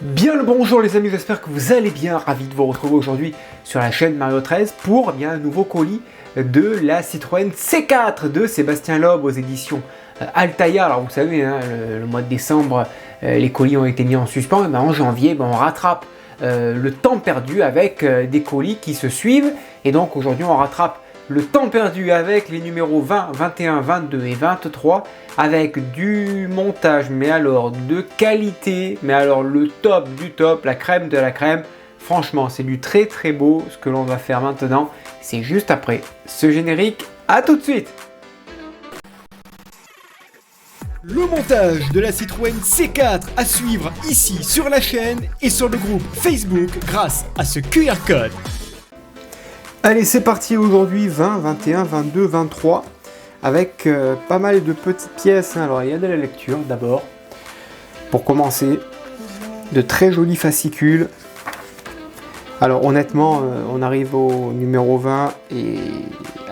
Bien le bonjour les amis, j'espère que vous allez bien, ravi de vous retrouver aujourd'hui sur la chaîne Mario 13 pour un nouveau colis de la Citroën C4 de Sébastien Loeb aux éditions Altaïa. Alors vous savez, hein, le mois de décembre, les colis ont été mis en suspens, et ben en janvier, on rattrape le temps perdu avec des colis qui se suivent. Et donc aujourd'hui on rattrape le temps perdu avec les numéros 20, 21, 22 et 23 avec du montage, mais alors de qualité, mais alors le top du top, la crème de la crème. Franchement, c'est du très très beau ce que l'on va faire maintenant. C'est juste après ce générique. À tout de suite. Le montage de la Citroën C4 à suivre ici sur la chaîne et sur le groupe Facebook grâce à ce QR code. Allez, c'est parti aujourd'hui, 20, 21, 22, 23, avec pas mal de petites pièces. Alors, il y a de la lecture d'abord, pour commencer, de très jolis fascicules. Alors, honnêtement, on arrive au numéro 20, et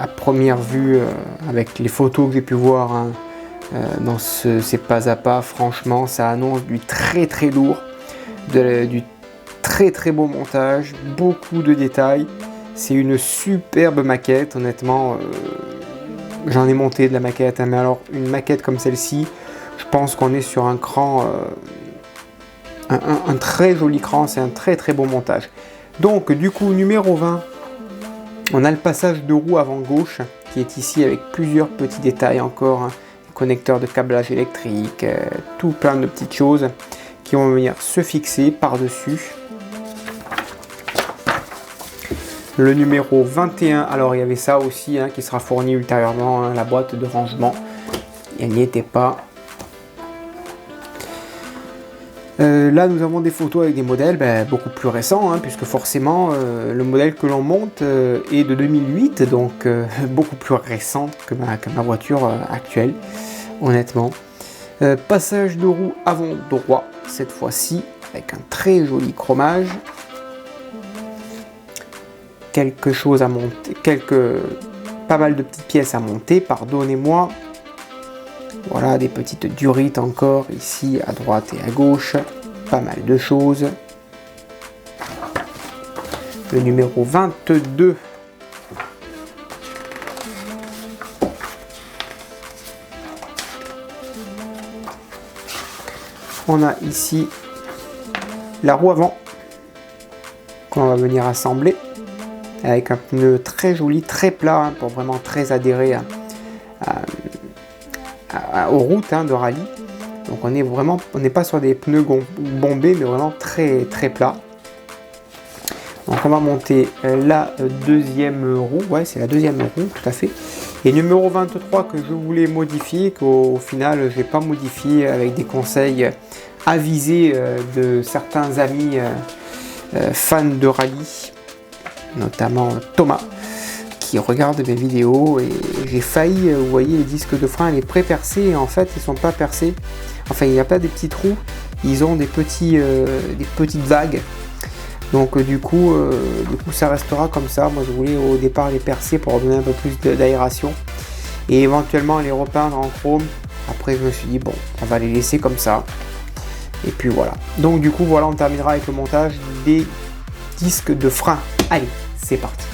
à première vue, avec les photos que j'ai pu voir dans ces pas à pas, franchement, ça annonce du très très lourd, du très très beau montage, beaucoup de détails. C'est une superbe maquette, honnêtement, j'en ai monté de la maquette, hein, mais alors une maquette comme celle-ci, je pense qu'on est sur un cran, un très joli cran, c'est un très très beau montage. Donc du coup, numéro 20, on a le passage de roue avant gauche, qui est ici avec plusieurs petits détails encore, hein, connecteurs de câblage électrique, tout plein de petites choses qui vont venir se fixer par-dessus. Le numéro 21, alors il y avait ça aussi qui sera fourni ultérieurement, hein, la boîte de rangement, elle n'y était pas. Là nous avons des photos avec des modèles beaucoup plus récents, hein, puisque forcément le modèle que l'on monte est de 2008, donc beaucoup plus récent que ma voiture actuelle, honnêtement. Passage de roue avant droit, cette fois-ci, avec un très joli chromage. Quelque chose à monter, pas mal de petites pièces à monter, pardonnez-moi. Voilà, des petites durites encore ici à droite et à gauche, pas mal de choses. Le numéro 22. On a ici la roue avant qu'on va venir assembler, avec un pneu très joli, très plat, hein, pour vraiment très adhérer aux routes de rallye. Donc on n'est pas sur des pneus bombés, mais vraiment très très plat. Donc on va monter la deuxième roue, ouais, c'est la deuxième roue, tout à fait. Et numéro 23 que je voulais modifier, qu'au final je n'ai pas modifié, avec des conseils avisés de certains amis fans de rallye, notamment Thomas, qui regarde mes vidéos, et j'ai failli, vous voyez, les disques de frein, les pré-percés, et en fait ils sont pas percés, enfin il n'y a pas des petits trous, ils ont des petites vagues, donc du coup ça restera comme ça. Moi je voulais au départ les percer pour donner un peu plus d'aération, et éventuellement les repeindre en chrome. Après je me suis dit bon, on va les laisser comme ça, et puis voilà. Donc du coup voilà, on terminera avec le montage des disques de frein. Allez, c'est parti.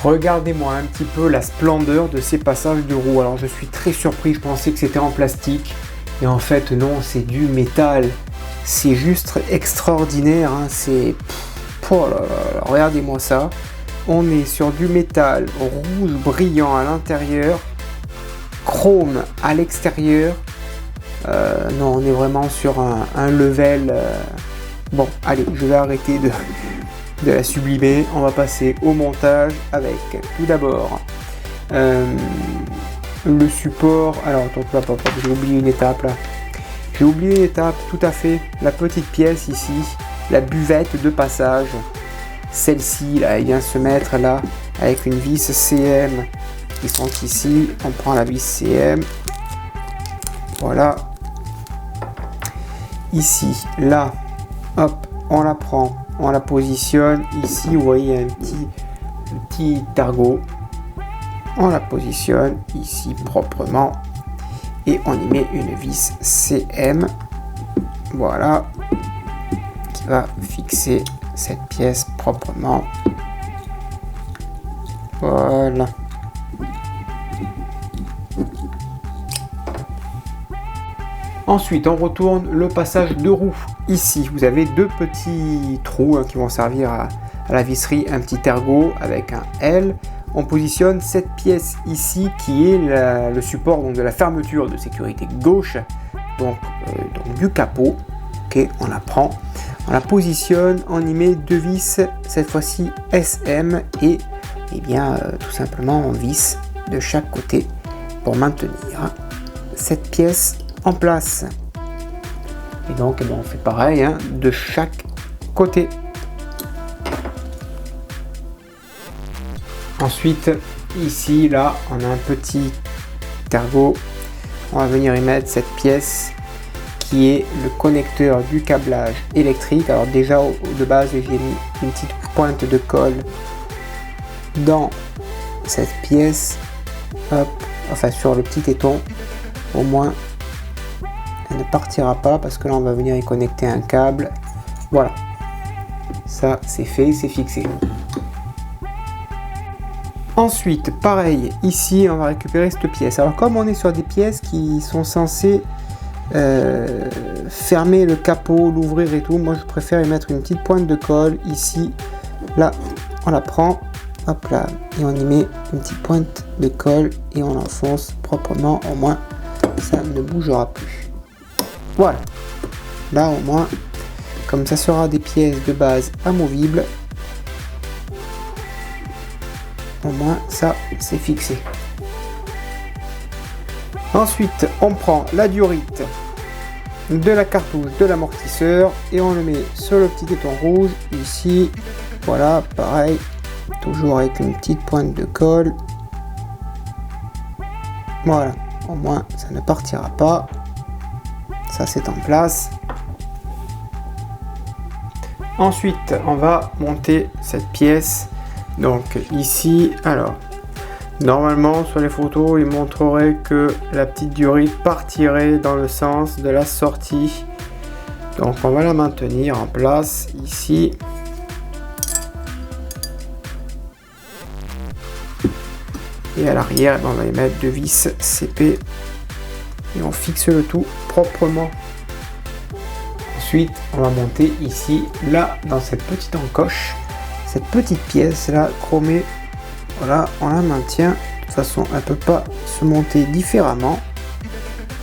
Regardez-moi un petit peu la splendeur de ces passages de roue. Alors je suis très surpris, je pensais que c'était en plastique, et en fait non, c'est du métal. C'est juste extraordinaire, hein. C'est... Oh là là, regardez-moi ça. On est sur du métal rouge brillant à l'intérieur, chrome à l'extérieur. Non, on est vraiment sur un level... Bon, allez, je vais arrêter de la sublimer. On va passer au montage avec tout d'abord le support. Alors, attends, j'ai oublié une étape là. J'ai oublié une étape, tout à fait. La petite pièce ici, la buvette de passage. Celle-ci, là, elle vient se mettre là avec une vis CM qui sont ici. On prend la vis CM. Voilà. Ici, là. Hop, on la prend, on la positionne. Ici, vous voyez, il y a un petit targot. On la positionne ici proprement. Et on y met une vis CM. voilà, qui va fixer cette pièce proprement. Voilà. Ensuite, on retourne le passage de roue. Ici, vous avez deux petits trous qui vont servir à la visserie, un petit ergot avec un L. On positionne cette pièce ici qui est le support donc, de la fermeture de sécurité gauche, donc du capot. Ok, on la prend, on la positionne, on y met deux vis, cette fois-ci SM et tout simplement on visse de chaque côté pour maintenir cette pièce en place. Et donc on fait pareil de chaque côté. Ensuite, ici, là, on a un petit ergot. On va venir y mettre cette pièce qui est le connecteur du câblage électrique. Alors déjà, de base, j'ai mis une petite pointe de colle dans cette pièce. Hop, enfin sur le petit téton. Au moins, elle ne partira pas parce que là, on va venir y connecter un câble. Voilà. Ça, c'est fait, c'est fixé. Ensuite, pareil, ici, on va récupérer cette pièce. Alors, comme on est sur des pièces qui sont censées fermer le capot, l'ouvrir et tout, moi, je préfère y mettre une petite pointe de colle ici. Là, on la prend, hop là, et on y met une petite pointe de colle et on l'enfonce proprement. Au moins, ça ne bougera plus. Voilà. Là, au moins, comme ça sera des pièces de base amovibles, au moins ça c'est fixé. Ensuite on prend la durite de la cartouche de l'amortisseur et on le met sur le petit téton rouge ici. Voilà, pareil, toujours avec une petite pointe de colle. Voilà, au moins ça ne partira pas. Ça c'est en place. Ensuite on va monter cette pièce. Donc ici, alors, normalement sur les photos, il montrerait que la petite durite partirait dans le sens de la sortie. Donc on va la maintenir en place ici. Et à l'arrière, on va y mettre deux vis CP et on fixe le tout proprement. Ensuite, on va monter ici, là, dans cette petite encoche. Cette petite pièce là chromée, voilà, on la maintient. De toute façon, elle ne peut pas se monter différemment.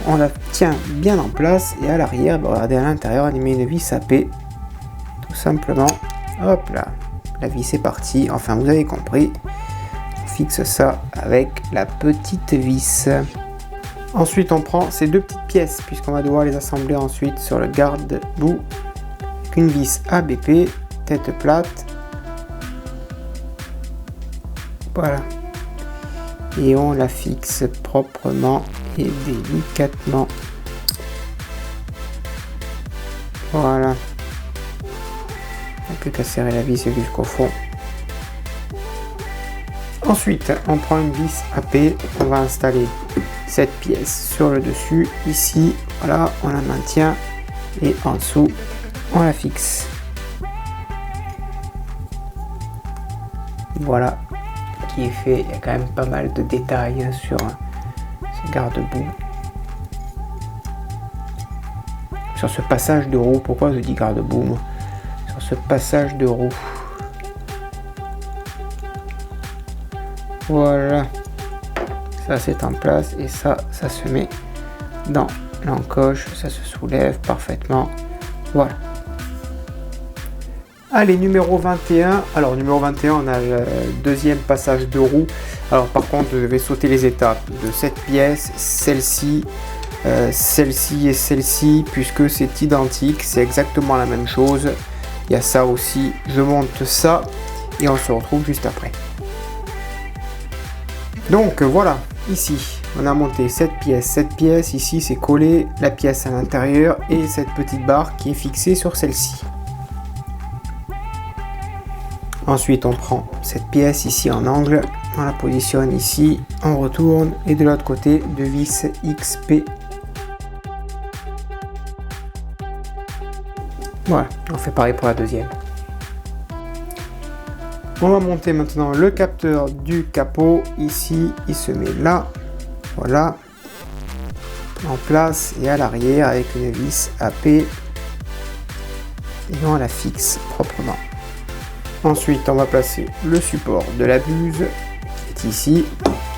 On la tient bien en place et à l'arrière, regardez à l'intérieur, on y met une vis AP. Tout simplement, hop là, la vis est partie. Enfin, vous avez compris. On fixe ça avec la petite vis. Ensuite, on prend ces deux petites pièces puisqu'on va devoir les assembler ensuite sur le garde-boue. Une vis ABP, tête plate. Voilà, et on la fixe proprement et délicatement. Voilà, on n'a plus qu'à serrer la vis jusqu'au fond. Ensuite, on prend une vis AP, on va installer cette pièce sur le dessus. Ici, voilà, on la maintient et en dessous, on la fixe. Voilà. Est fait, il y a quand même pas mal de détails sur ce garde-boue, sur ce passage de roue. Pourquoi je dis garde-boue? Sur ce passage de roue, voilà, ça c'est en place et ça se met dans l'encoche, ça se soulève parfaitement. Voilà. Allez, numéro 21. Alors, numéro 21, on a le deuxième passage de roue. Alors, par contre, je vais sauter les étapes de cette pièce, celle-ci, celle-ci et celle-ci, puisque c'est identique, c'est exactement la même chose. Il y a ça aussi. Je monte ça et on se retrouve juste après. Donc, voilà, ici, on a monté cette pièce. Ici, c'est collé la pièce à l'intérieur et cette petite barre qui est fixée sur celle-ci. Ensuite, on prend cette pièce ici en angle, on la positionne ici, on retourne et de l'autre côté, deux vis XP. Voilà, on fait pareil pour la deuxième. On va monter maintenant le capteur du capot. Ici, il se met là. Voilà. En place et à l'arrière avec une vis AP. Et on la fixe proprement. Ensuite, on va placer le support de la buse qui est ici.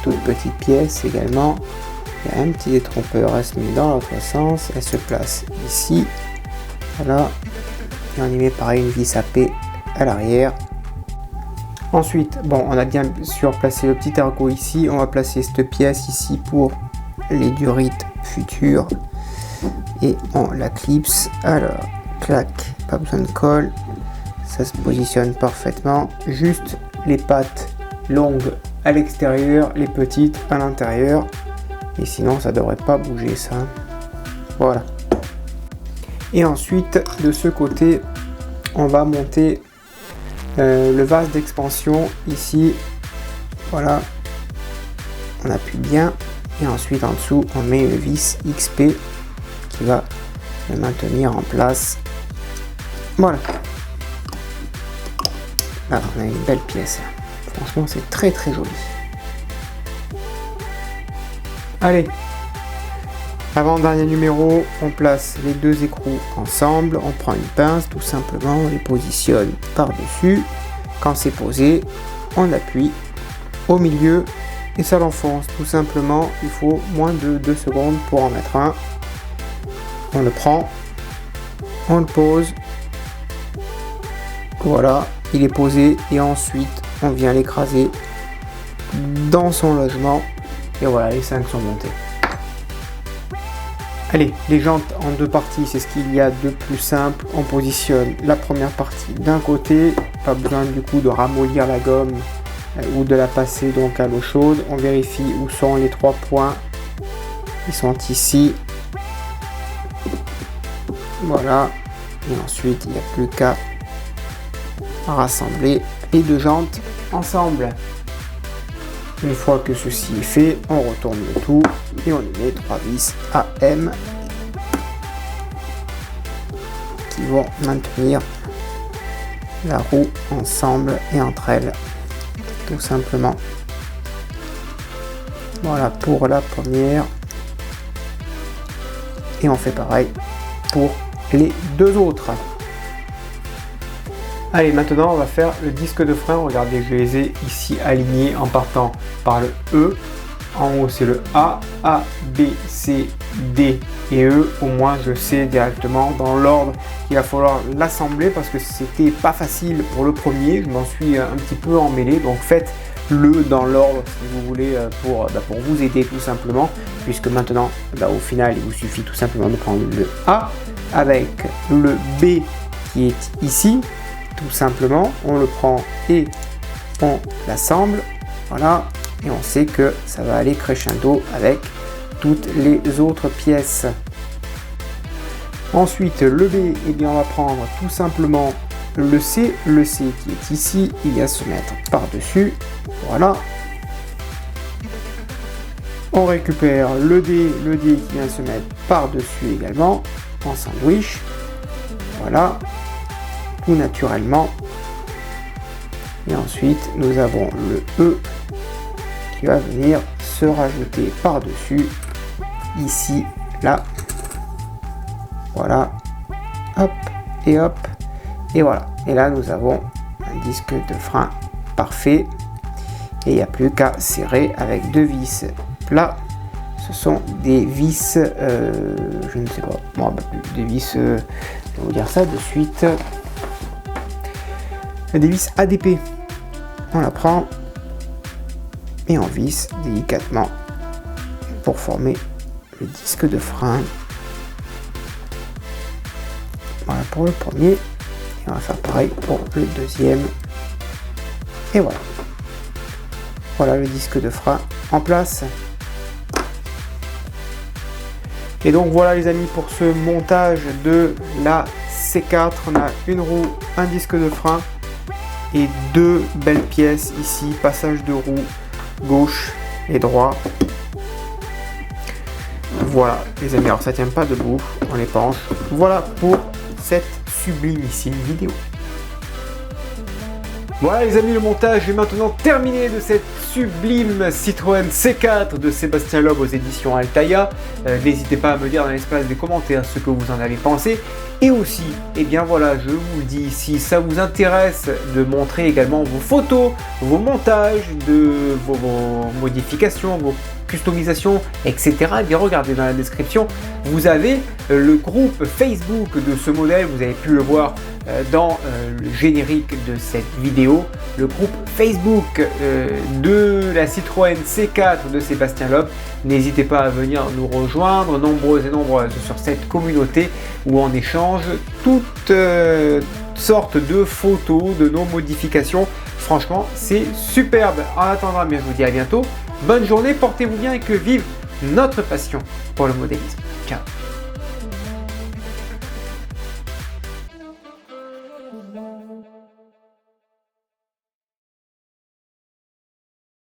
Toute petite pièce également. Il y a un petit détrompeur à se mettre dans l'autre sens. Elle se place ici. Voilà. Et on y met pareil une vis AP à l'arrière. Ensuite, bon, on a bien sûr placé le petit ergot ici. On va placer cette pièce ici pour les durites futures. Et on la clipse. Alors, clac, pas besoin de colle. Ça se positionne parfaitement. Juste les pattes longues à l'extérieur, les petites à l'intérieur. Et sinon, ça devrait pas bouger ça. Voilà. Et ensuite, de ce côté, on va monter le vase d'expansion ici. Voilà. On appuie bien. Et ensuite, en dessous, on met une vis XP qui va le maintenir en place. Voilà. Là, on a une belle pièce. Franchement, c'est très très joli. Allez. Avant-dernier numéro, on place les deux écrous ensemble, on prend une pince tout simplement, on les positionne par-dessus. Quand c'est posé, on appuie au milieu et ça l'enfonce tout simplement. Il faut moins de 2 secondes pour en mettre un. On le prend, on le pose. Voilà, il est posé et ensuite on vient l'écraser dans son logement. Et voilà, les 5 sont montés. Allez, les jantes en 2 parties, c'est ce qu'il y a de plus simple. On positionne la première partie d'un côté, pas besoin du coup de ramollir la gomme ou de la passer donc à l'eau chaude. On vérifie où sont les 3 points. Ils sont ici. Voilà. Et ensuite, il n'y a plus qu'à rassembler les 2 jantes ensemble. Une fois que ceci est fait, on retourne le tout et on y met 3 vis AM qui vont maintenir la roue ensemble et entre elles, tout simplement. Voilà pour la première. Et on fait pareil pour les 2 autres. Allez, maintenant on va faire le disque de frein. Regardez, je les ai ici alignés en partant par le E. En haut c'est le A, B, C, D et E. Au moins je sais directement dans l'ordre qu'il va falloir l'assembler parce que c'était pas facile pour le premier. Je m'en suis un petit peu emmêlé. Donc faites-le dans l'ordre si vous voulez pour vous aider tout simplement. Puisque maintenant, au final, il vous suffit tout simplement de prendre le A avec le B qui est ici. Tout simplement, on le prend et on l'assemble, voilà, et on sait que ça va aller crescendo avec toutes les autres pièces. Ensuite, le B, eh bien, on va prendre tout simplement le C qui est ici, il vient se mettre par-dessus, voilà. On récupère le D qui vient se mettre par-dessus également, en sandwich, voilà. Naturellement, et ensuite nous avons le E qui va venir se rajouter par dessus ici, là, voilà, hop et voilà, et là nous avons un disque de frein parfait et il n'y a plus qu'à serrer avec 2 vis plats. Ce sont des vis je ne sais pas, bon, des vis je vais vous dire ça de suite. Des vis ADP, on la prend et on visse délicatement pour former le disque de frein. Voilà pour le premier et on va faire pareil pour le deuxième et voilà. Voilà le disque de frein en place. Et donc voilà les amis pour ce montage de la C4. On a une roue, un disque de frein et 2 belles pièces ici, passage de roue gauche et droit. Voilà les amis, alors ça tient pas debout, on les penche. Voilà pour cette sublimissime vidéo. Voilà les amis, le montage est maintenant terminé de cette sublime Citroën C4 de Sébastien Loeb aux éditions Altaïa. N'hésitez pas à me dire dans l'espace des commentaires ce que vous en avez pensé. Et aussi, eh bien voilà, je vous le dis, si ça vous intéresse de montrer également vos photos, vos montages, vos modifications, vos customisation, etc. Et bien regardez dans la description, vous avez le groupe Facebook de ce modèle, vous avez pu le voir dans le générique de cette vidéo, le groupe Facebook de la Citroën C4 de Sébastien Loeb. N'hésitez pas à venir nous rejoindre, nombreuses et nombreuses, sur cette communauté où on échange toutes sortes de photos de nos modifications. Franchement, c'est superbe. En attendant, bien, je vous dis à bientôt. Bonne journée, portez-vous bien et que vive notre passion pour le modélisme. Ciao.